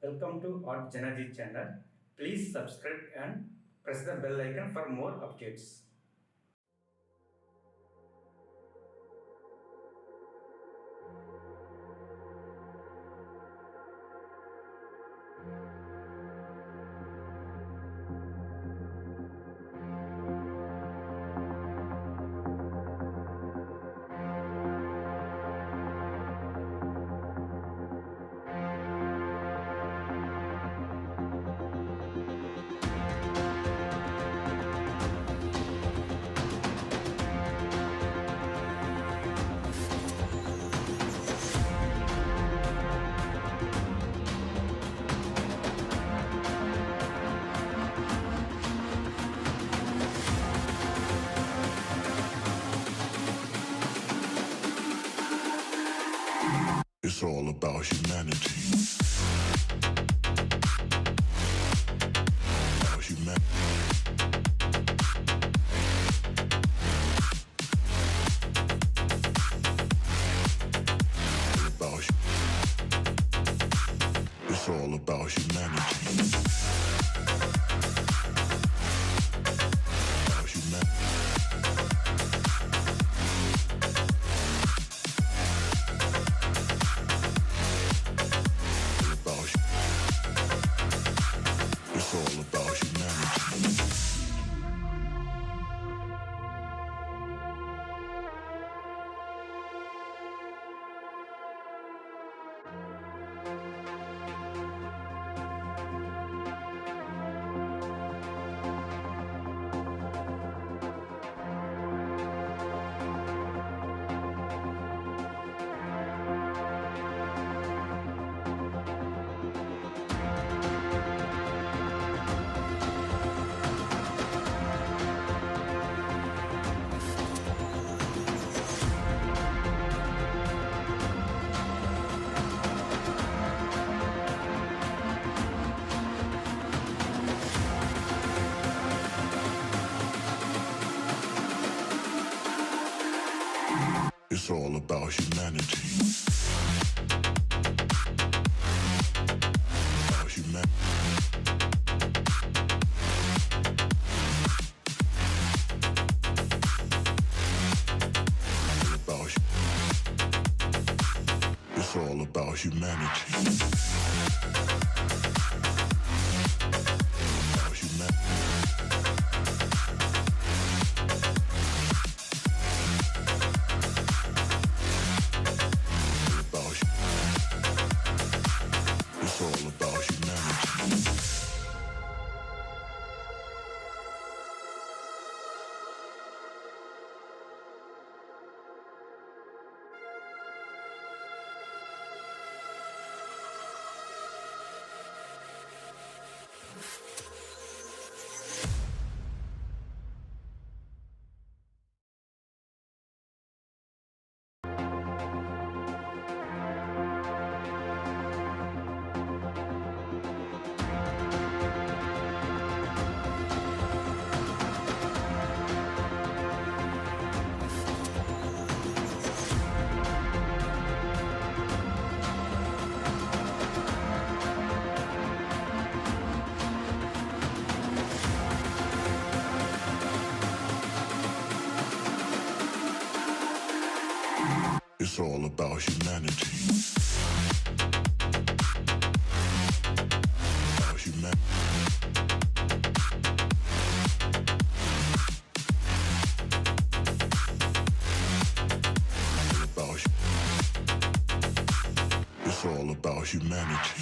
Welcome to JanaG channel. Please subscribe and press the bell icon for more updates. It's all about humanity. About humanity. It's all about humanity. About humanity. It's all about humanity. It's all about humanity. About humanity. It's all about humanity. About humanity. It's all about humanity. It's all about humanity. About humanity. It's all about humanity.